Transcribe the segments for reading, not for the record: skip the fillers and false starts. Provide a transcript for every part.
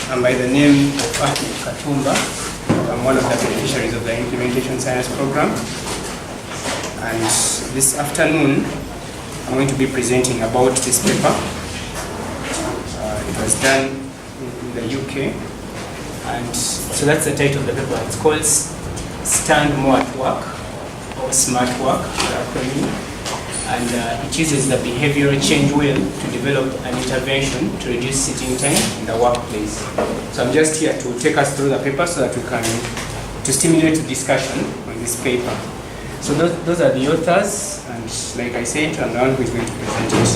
I'm by the name of Ahmed Katumba. I'm one of the beneficiaries of the Implementation Science Program. And this afternoon, I'm going to be presenting about this paper. It was done in the UK. And so that's the title of the paper. It's called Stand More at Work, or Smart Work, the acronym. And it uses the behavioral change wheel to develop an intervention to reduce sitting time in the workplace. So I'm just here to take us through the paper so that we can to stimulate the discussion on this paper. So those are the authors, and like I said, I'm the one who is going to present it.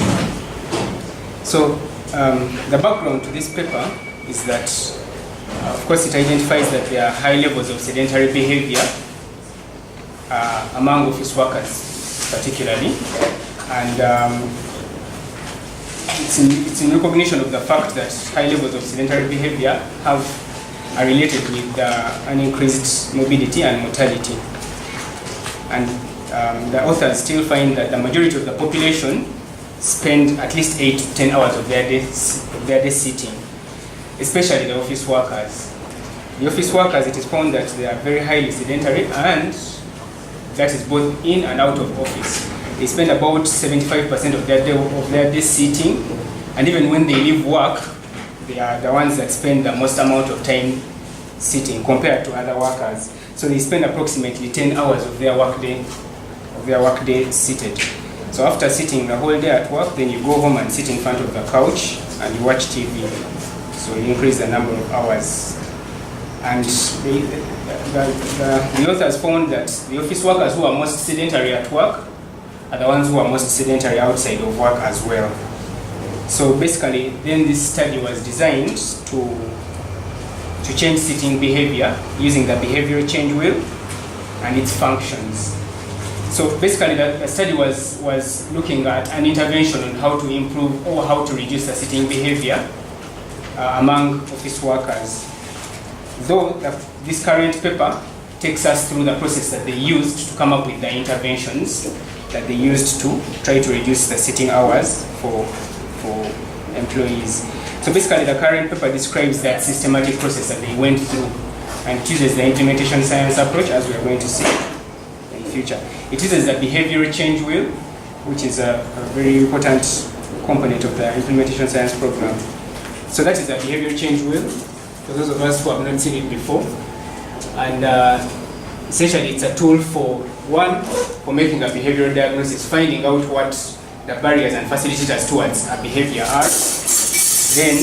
So the background to this paper is that, of course, it identifies that there are high levels of sedentary behavior among office workers, particularly, and it's in recognition of the fact that high levels of sedentary behavior are related with an increased mobility and mortality. And the authors still find that the majority of the population spend at least 8 to 10 hours of their day sitting, especially the office workers. The office workers, it is found that they are very highly sedentary, and that is both in and out of office. They spend about 75% of their day sitting, and even when they leave work, they are the ones that spend the most amount of time sitting compared to other workers. So they spend approximately 10 hours of their workday seated. So after sitting the whole day at work, then you go home and sit in front of the couch and you watch TV. So you increase the number of hours. And the authors found that the office workers who are most sedentary at work are the ones who are most sedentary outside of work as well. So basically, then this study was designed to change sitting behavior using the behavioral change wheel and its functions. So basically, the study was looking at an intervention on how to improve or how to reduce the sitting behavior among office workers. Though this current paper takes us through the process that they used to come up with the interventions that they used to try to reduce the sitting hours for employees. So basically, the current paper describes that systematic process that they went through, and it uses the implementation science approach, as we are going to see in the future. It uses the behavioral change wheel, which is a very important component of the implementation science program. So that is the behavioral change wheel, for those of us who have not seen it before. And essentially, it's a tool for making a behavioral diagnosis, finding out what the barriers and facilitators towards a behavior are, then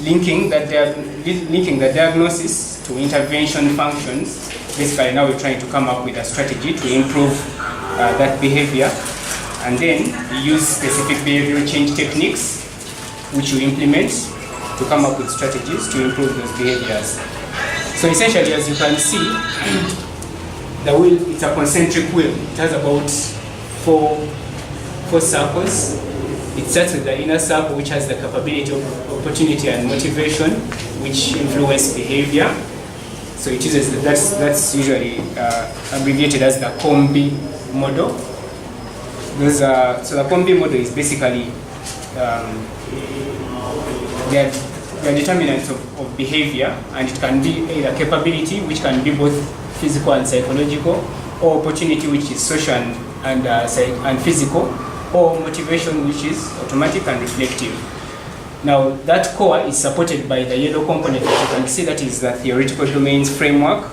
linking the diagnosis to intervention functions. Basically, now we're trying to come up with a strategy to improve that behavior, and then we use specific behavioral change techniques which we implement to come up with strategies to improve those behaviors. So essentially, as you can see, the wheel, it's a concentric wheel. It has about four circles. It starts with the inner circle, which has the capability of opportunity and motivation, which influence behavior. So it uses that's usually abbreviated as the COMBI model. So the COMBI model is basically the determinants of behavior, and it can be either capability, which can be both physical and psychological, or opportunity, which is social and physical, or motivation, which is automatic and reflective. Now, that core is supported by the yellow component that you can see, that is the theoretical domains framework.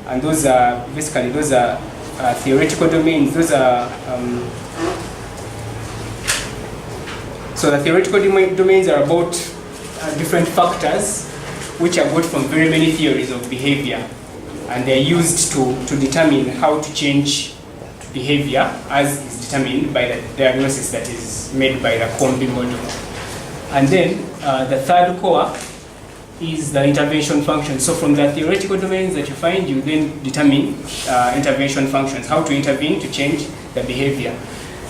And those are theoretical domains. So the theoretical domains are about different factors which are got from very many theories of behavior, and they're used to determine how to change behavior as is determined by the diagnosis that is made by the COMBI model. And then the third core is the intervention function. So from the theoretical domains that you find, you then determine intervention functions, how to intervene to change the behavior.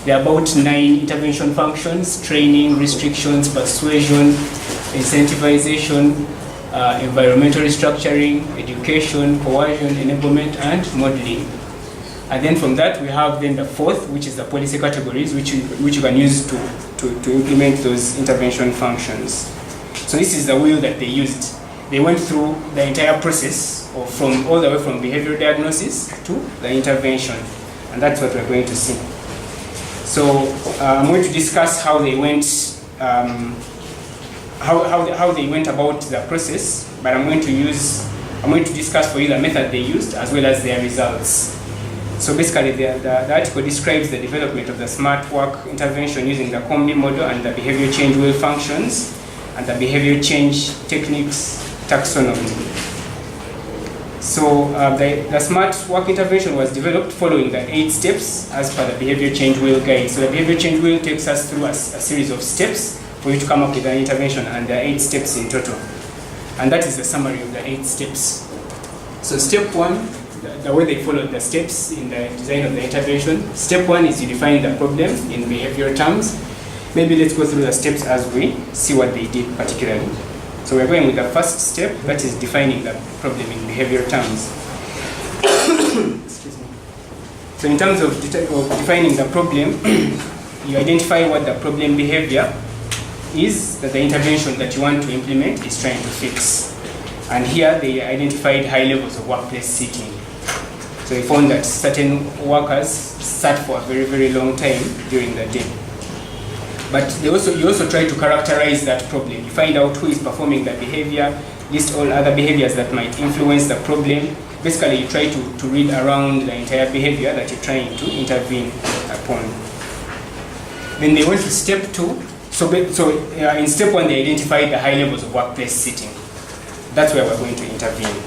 There are about 9 intervention functions: training, restrictions, persuasion, incentivization, environmental restructuring, education, coercion, enablement, and modeling. And then from that, we have then the fourth, which is the policy categories, which you can use to implement those intervention functions. So this is the wheel that they used. they went through the entire process from all the way from behavioral diagnosis to the intervention, and that's what we're going to see. So I'm going to discuss how they went, how they went about the process, but I'm going to discuss for you the method they used as well as their results. So basically, the article describes the development of the smart work intervention using the Kombi model and the behavior change wheel functions and the behavior change techniques taxonomy. So the smart work intervention was developed following the 8 steps as per the behavior change wheel guide. So the behavior change wheel takes us through a series of steps for you to come up with an intervention, and there are 8 steps in total. And that is the summary of the 8 steps. So step 1, the way they followed the steps in the design of the intervention. Step 1 is you define the problem in behavioral terms. Maybe let's go through the steps as we see what they did particularly. So we're going with the first step, that is defining the problem in behavioral terms. Excuse me. So in terms of defining the problem, you identify what the problem behavior is that the intervention that you want to implement is trying to fix. And here they identified high levels of workplace sitting. So they found that certain workers sat for a very, very long time during the day. But you also try to characterize that problem. You find out who is performing the behavior, list all other behaviors that might influence the problem. Basically, you try to read around the entire behavior that you're trying to intervene upon. Then they went to step 2. So in step 1, they identified the high levels of workplace sitting. That's where we're going to intervene.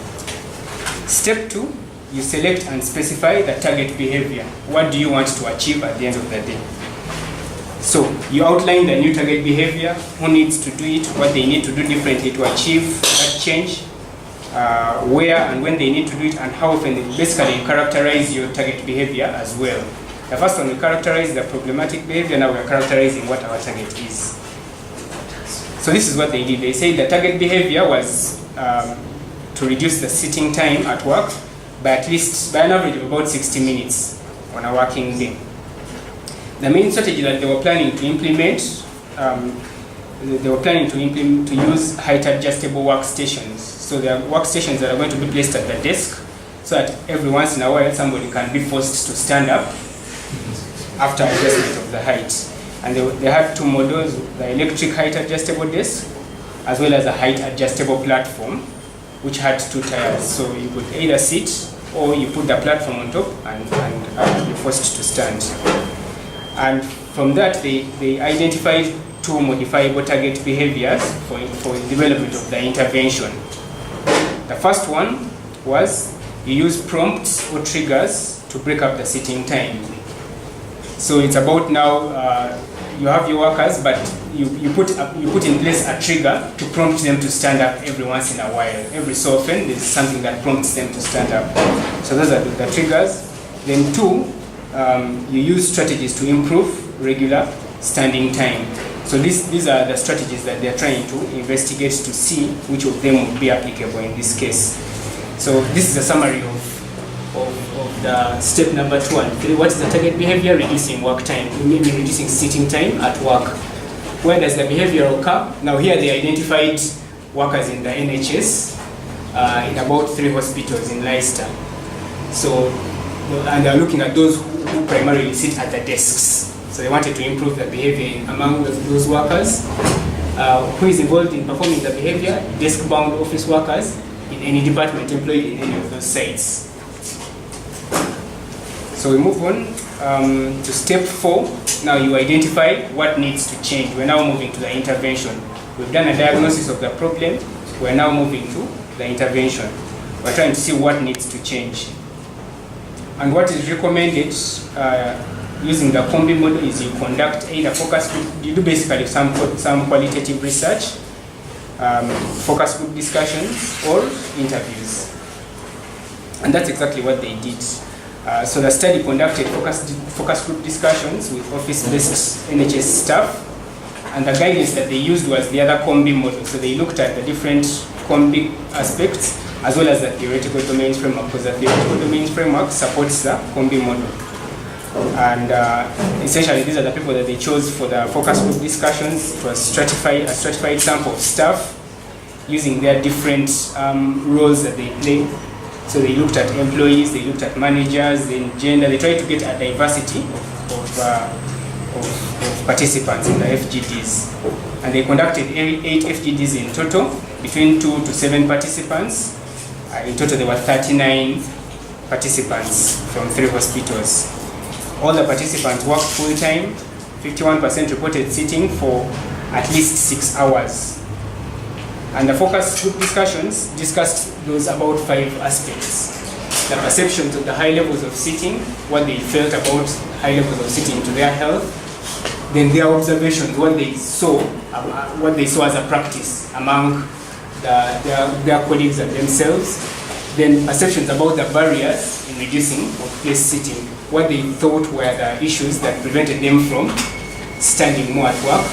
Step 2, you select and specify the target behavior. What do you want to achieve at the end of the day? So you outline the new target behavior, who needs to do it, what they need to do differently to achieve that change, where and when they need to do it, and how often. Basically, you characterize your target behavior as well. The first one, we characterize the problematic behavior. Now we're characterizing what our target is. So this is what they did. They said the target behavior was to reduce the sitting time at work by an average of about 60 minutes on a working day. The main strategy that they were planning to implement, to use height adjustable workstations. So there are workstations that are going to be placed at the desk, so that every once in a while somebody can be forced to stand up after adjustment of the height. And they had 2 models, the electric height adjustable desk, as well as a height adjustable platform, which had 2 tires. So you could either sit or you put the platform on top and you're forced to stand. And from that, they identified 2 modifiable target behaviors for the development of the intervention. The first one was you use prompts or triggers to break up the sitting time. So it's about now you have your workers, but you put in place a trigger to prompt them to stand up every once in a while. Every so often, there's something that prompts them to stand up. So those are the triggers. Then 2. You use strategies to improve regular standing time. So these are the strategies that they're trying to investigate to see which of them would be applicable in this case. So this is a summary of the step number 2 and 3. What is the target behavior? Reducing work time, maybe reducing sitting time at work. Where does the behavior occur? Now here they identified workers in the NHS in about 3 hospitals in Leicester. So, and they're looking at those who primarily sit at the desks. So they wanted to improve the behavior among those workers. Who is involved in performing the behavior? Desk-bound office workers in any department employed in any of those sites. So we move on to step 4. Now you identify what needs to change. We're now moving to the intervention. We've done a diagnosis of the problem. We're now moving to the intervention. We're trying to see what needs to change. And what is recommended using the Kombi model is you conduct either focus group, you do basically some qualitative research, focus group discussions, or interviews. And that's exactly what they did. So the study conducted focus group discussions with office-based NHS staff, and the guidance that they used was the other Kombi model. So they looked at the different Kombi aspects as well as the theoretical domains framework, because the theoretical domains framework supports the Kombi model. And essentially these are the people that they chose for the focus group discussions. It was a stratified sample of staff, using their different roles that they play. So they looked at employees, they looked at managers, then gender. They tried to get a diversity of participants in the FGDs. And they conducted 8 FGDs in total, between 2 to 7 participants. In total, there were 39 participants from 3 hospitals. All the participants worked full-time. 51% reported sitting for at least 6 hours. And the focus group discussions discussed those about 5 aspects. The perceptions of the high levels of sitting, what they felt about high levels of sitting to their health, then their observations, what they saw as a practice among their colleagues and themselves, then perceptions about the barriers in reducing workplace sitting, what they thought were the issues that prevented them from standing more at work.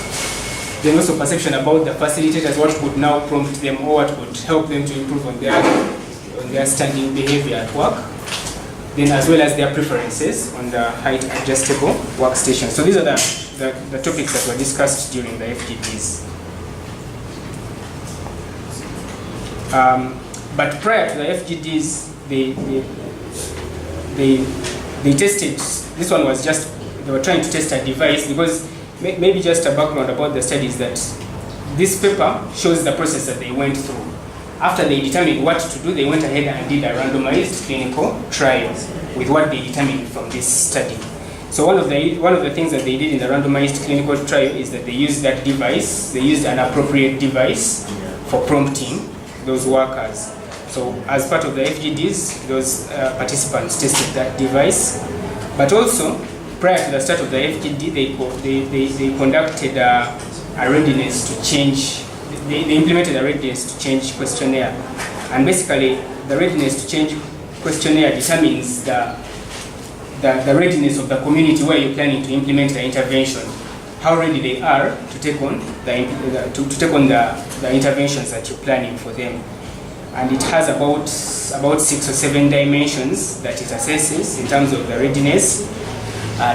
Then also perception about the facilitators, what could now prompt them or what could help them to improve on their standing behavior at work. Then as well as their preferences on the height adjustable workstation. So these are the topics that were discussed during the FGDs. But prior to the FGDs, they tested, this one was just, they were trying to test a device, because maybe just a background about the studies, that this paper shows the process that they went through. After they determined what to do, they went ahead and did a randomized clinical trial with what they determined from this study. So one of the things that they did in the randomized clinical trial is that they used that device, they used an appropriate device for prompting those workers. So as part of the FGDs, those participants tested that device. But also, prior to the start of the FGD, they conducted a readiness to change. They implemented a readiness to change questionnaire. And basically, the readiness to change questionnaire determines the readiness of the community where you're planning to implement the intervention, how ready they are to take on the interventions that you're planning for them. And it has about 6 or 7 dimensions that it assesses in terms of the readiness,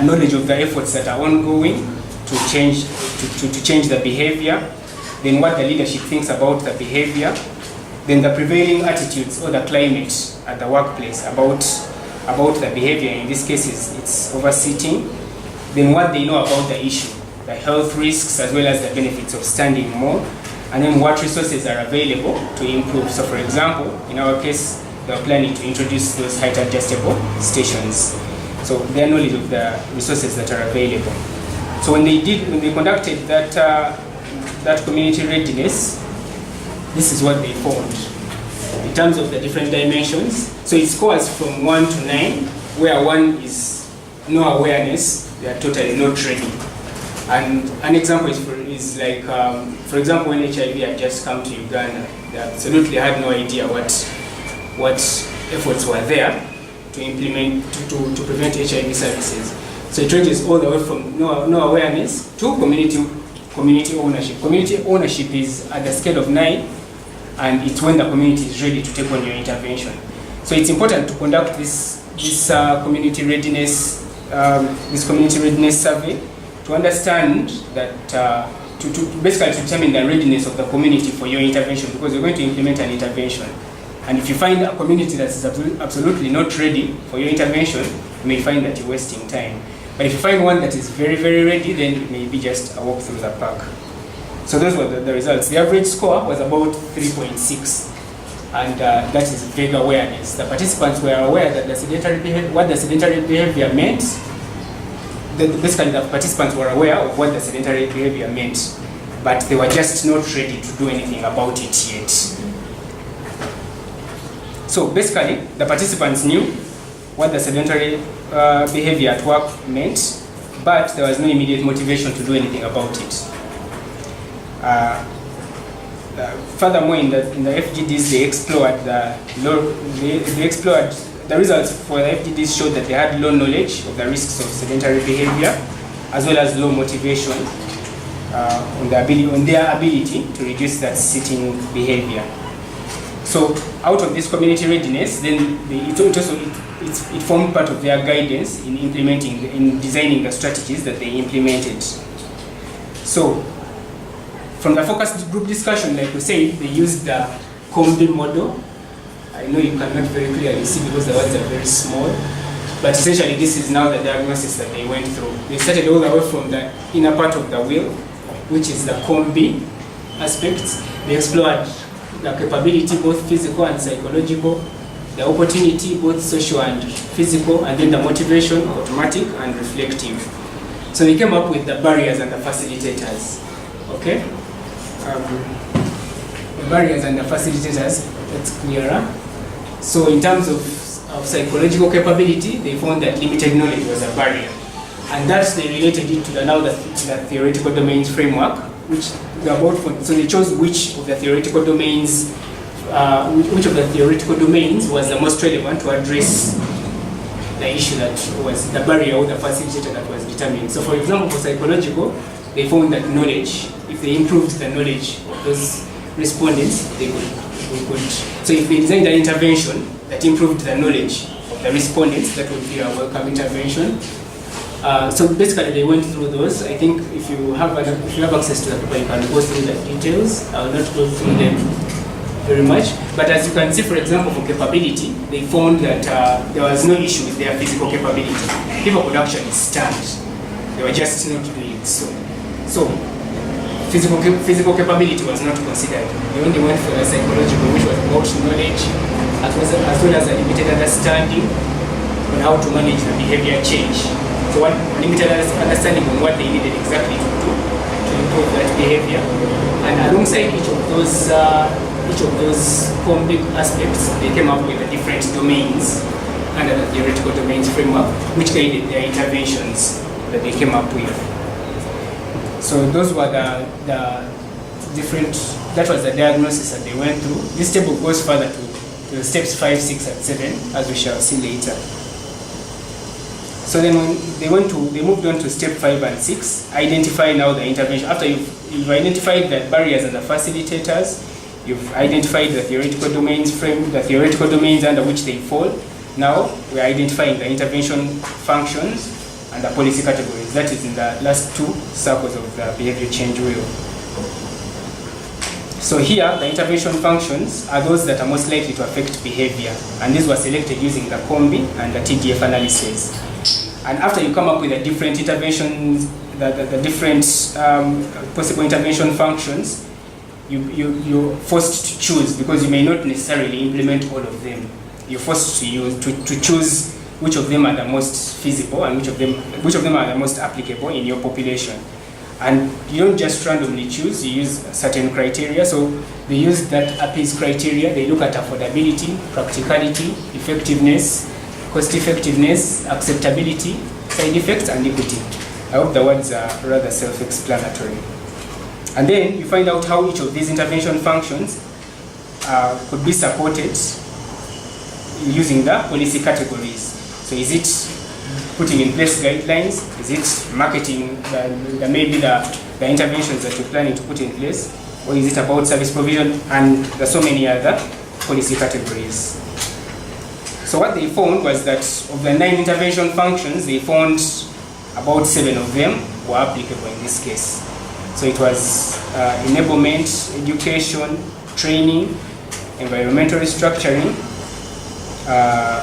knowledge of the efforts that are ongoing to change the behavior, then what the leadership thinks about the behavior, then the prevailing attitudes or the climate at the workplace about the behavior. In this case, it's oversitting. Then what they know about the issue, the health risks as well as the benefits of standing more, and then what resources are available to improve. So for example, in our case, they were planning to introduce those height adjustable stations. So their knowledge of the resources that are available. So when they conducted that community readiness, this is what they found in terms of the different dimensions. So it scores from 1 to 9, where 1 is no awareness, they are totally not ready. And an example is like, for example, when HIV had just come to Uganda, they absolutely had no idea what efforts were there to implement, to prevent HIV services. So it ranges all the way from no awareness to community ownership. Community ownership is at the scale of 9, and it's when the community is ready to take on your intervention. So it's important to conduct this community readiness survey to understand that, to basically determine the readiness of the community for your intervention, because you're going to implement an intervention. And if you find a community that is absolutely not ready for your intervention, you may find that you're wasting time. But if you find one that is very, very ready, then it may be just a walk through the park. So those were the results. The average score was about 3.6. And that is vague awareness. The participants were aware that what the sedentary behavior meant. Basically, the participants were aware of what the sedentary behavior meant, but they were just not ready to do anything about it yet. So basically, the participants knew what the sedentary behavior at work meant, but there was no immediate motivation to do anything about it. Furthermore, in the FGDs, they explored the results for the FGDs showed that they had low knowledge of the risks of sedentary behavior, as well as low motivation on their ability to reduce that sitting behavior. So, out of this community readiness, then it formed part of their guidance in designing the strategies that they implemented. So, From the focus group discussion, like we said, they used the combi model. I know you cannot very clearly see because the words are very small, but essentially this is now the diagnosis that they went through. They started all the way from the inner part of the wheel, which is the combi aspects. They explored the capability, both physical and psychological, the opportunity, both social and physical, and then the motivation, automatic and reflective. So they came up with the barriers and the facilitators. Okay? The barriers and the facilitators, that's clearer. So in terms of psychological capability, they found that limited knowledge was a barrier. And that's they related it to the theoretical domains framework, which they are about. So they chose which of the theoretical domains was the most relevant to address the issue that was the barrier or the facilitator that was determined. So for example, for psychological, they found that knowledge, if they improved the knowledge of those respondents, they could. So if they designed an intervention that improved the knowledge of the respondents, that would be a welcome intervention. So basically they went through those. I think if you have access to the paper, you can go through the details. I will not go through them very much. But as you can see, for example, for capability, they found that there was no issue with their physical capability. People could actually stand. They were just not doing it. So physical capability was not considered. They only went for the psychological, which was about knowledge, as well as a limited understanding on how to manage the behavior change. So one limited understanding on what they needed exactly to do to improve that behavior. And alongside each of those complex aspects, they came up with the different domains under the theoretical domains framework, which guided their interventions that they came up with. So those were the different, that was the diagnosis that they went through. This table goes further to the steps 5, 6, and 7, as we shall see later. So then when they moved on to step 5 and 6, identify now the intervention. After you've identified the barriers and the facilitators, you've identified the theoretical domains the theoretical domains under which they fall. Now we're identifying the intervention functions and the policy categories. That is in the last 2 circles of the behavior change wheel. So here, the intervention functions are those that are most likely to affect behavior. And these were selected using the combi and the TDF analysis. And after you come up with the different interventions, the different possible intervention functions, you're forced to choose, because you may not necessarily implement all of them. You're forced to choose which of them are the most feasible and which of them are the most applicable in your population. And you don't just randomly choose, you use certain criteria. So they use that APIS criteria. They look at affordability, practicality, effectiveness, cost effectiveness, acceptability, side effects, and equity. I hope the words are rather self-explanatory. And then you find out how each of these intervention functions could be supported using the policy categories. So is it putting in place guidelines? Is it marketing maybe the interventions that you're planning to put in place? Or is it about service provision? And there's so many other policy categories. So what they found was that of the 9 intervention functions, they found about 7 of them were applicable in this case. So it was enablement, education, training, environmental restructuring,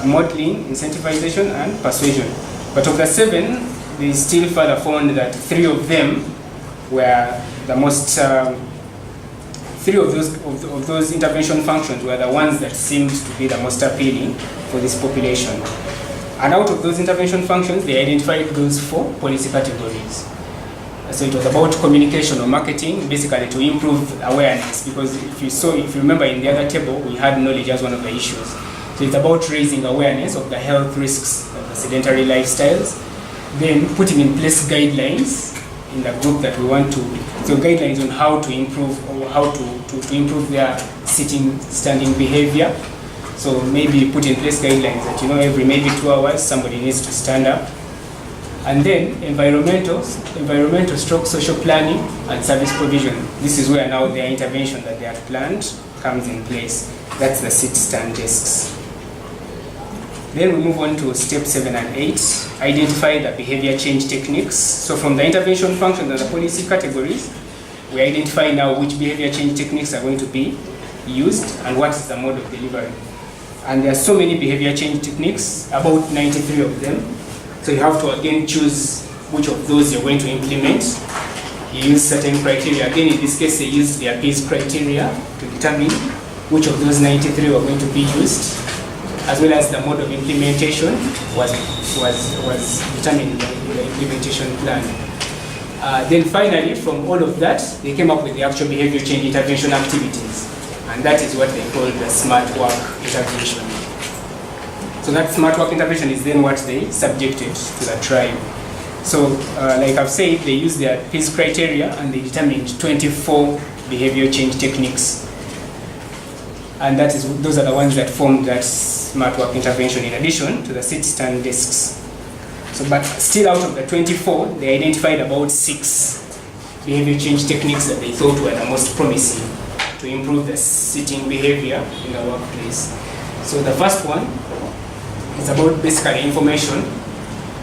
modeling, incentivization, and persuasion. But of the 7, they still further found that 3 of them were the most, 3 of those intervention functions were the ones that seemed to be the most appealing for this population. And out of those intervention functions, they identified those 4 policy categories. So it was about communication or marketing, basically to improve awareness, because if you remember in the other table, we had knowledge as one of the issues. So it's about raising awareness of the health risks of the sedentary lifestyles, then putting in place guidelines in the group that we want to, so guidelines on how to improve or how to improve their standing behavior. So maybe put in place guidelines that, every maybe 2 hours somebody needs to stand up. And then environmental stroke social planning and service provision. This is where now their intervention that they have planned comes in place. That's the sit-stand desks. Then we move on to step 7 and 8, identify the behavior change techniques. So from the intervention functions and the policy categories, we identify now which behavior change techniques are going to be used and what is the mode of delivery. And there are so many behavior change techniques, about 93 of them. So you have to again choose which of those you're going to implement. You use certain criteria. Again, in this case, they used their PACE criteria to determine which of those 93 were going to be used, as well as the mode of implementation was determined in the implementation plan. Then finally, from all of that, they came up with the actual behavior change intervention activities. And that is what they call the smart work intervention. So that smart work intervention is then what they subjected to the tribe. So like I've said, they used their PACE criteria and they determined 24 behavior change techniques. And those are the ones that formed that smart work intervention in addition to the sit-stand desks. So, but still out of the 24, they identified about 6 behavior change techniques that they thought were the most promising to improve the sitting behavior in the workplace. So the first one is about basically information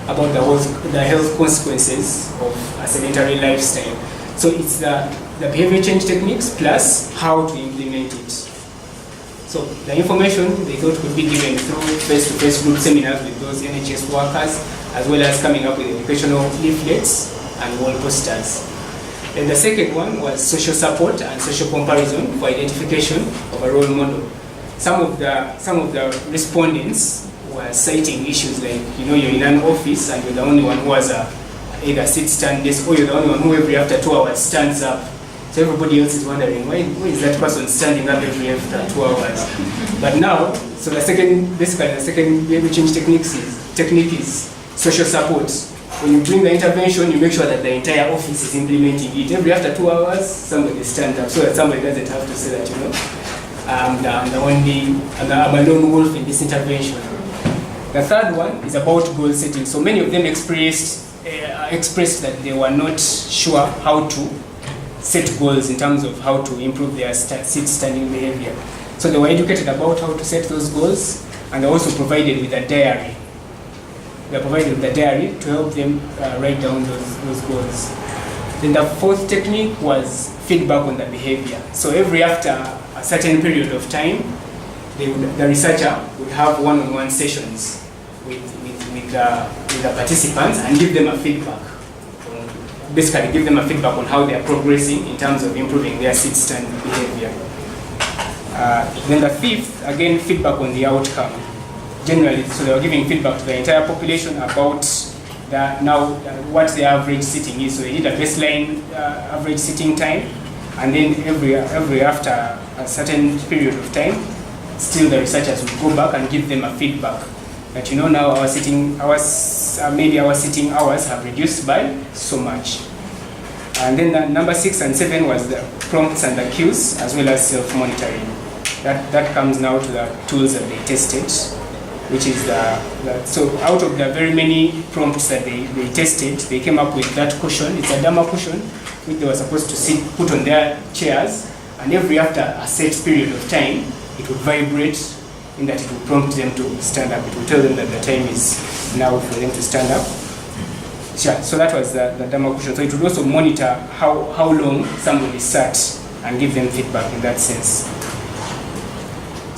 about the health consequences of a sedentary lifestyle. So it's the behavior change techniques plus how to implement it. So the information they thought could be given through face-to-face group seminars with those NHS workers, as well as coming up with educational leaflets and wall posters. And the second one was social support and social comparison for identification of a role model. Some of the respondents were citing issues like, you're in an office and you're the only one who has either sit-stand desk, or you're the only one who every after 2 hours stands up. So everybody else is wondering, why is that person standing up every after 2 hours? But now, so the second behavior change technique is social support. When you bring the intervention, you make sure that the entire office is implementing it. Every after 2 hours, somebody stands up so that somebody doesn't have to say that, I'm a lone wolf in this intervention. The third one is about goal setting. So many of them expressed that they were not sure how to set goals in terms of how to improve their sit-standing behavior. So they were educated about how to set those goals, and they also provided with a diary. They are provided with a diary to help them write down those goals. Then the fourth technique was feedback on the behavior. So every after a certain period of time, the researcher would have one-on-one sessions with the participants and give them a feedback. Basically give them a feedback on how they are progressing in terms of improving their sit-stand behavior. Then the fifth, again, feedback on the outcome. Generally, so they were giving feedback to the entire population about what the average sitting is. So they did a baseline average sitting time, and then every after a certain period of time, still the researchers would go back and give them a feedback that now our sitting hours have reduced by so much. And then the number 6 and 7 was the prompts and the cues, as well as self-monitoring. That comes now to the tools that they tested, which is so out of the very many prompts that they tested, they came up with that cushion. It's a Dharma cushion, which they were supposed to put on their chairs, and every after a set period of time, it would vibrate in that it would prompt them to stand up. It would tell them that the time is now for them to stand up. So that was the Dharma cushion. So it would also monitor how long somebody sat and give them feedback in that sense.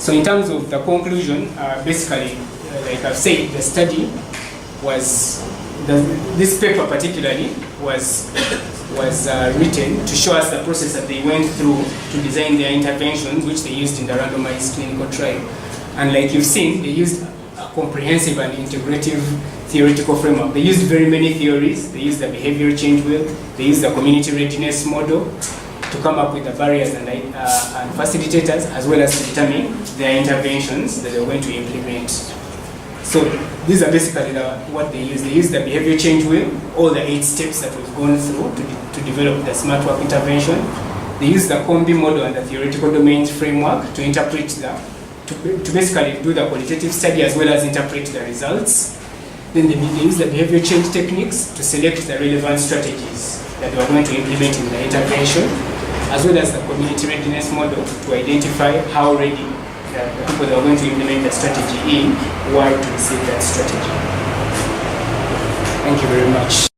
So in terms of the conclusion, basically, like I've said, the study was, this paper particularly was written to show us the process that they went through to design their interventions, which they used in the randomized clinical trial. And like you've seen, they used a comprehensive and integrative theoretical framework. They used very many theories. They used the behavior change wheel. They used the community readiness model to come up with the barriers and facilitators, as well as to determine their interventions that they're going to implement. So these are basically what they use. They use the behavior change wheel, all the 8 steps that we've gone through to develop the smart work intervention. They use the COMBI model and the theoretical domains framework to interpret to basically do the qualitative study as well as interpret the results. Then they use the behavior change techniques to select the relevant strategies that they are going to implement in the intervention, as well as the community readiness model to identify how ready the people that are going to implement the strategy were to receive that strategy. Thank you very much.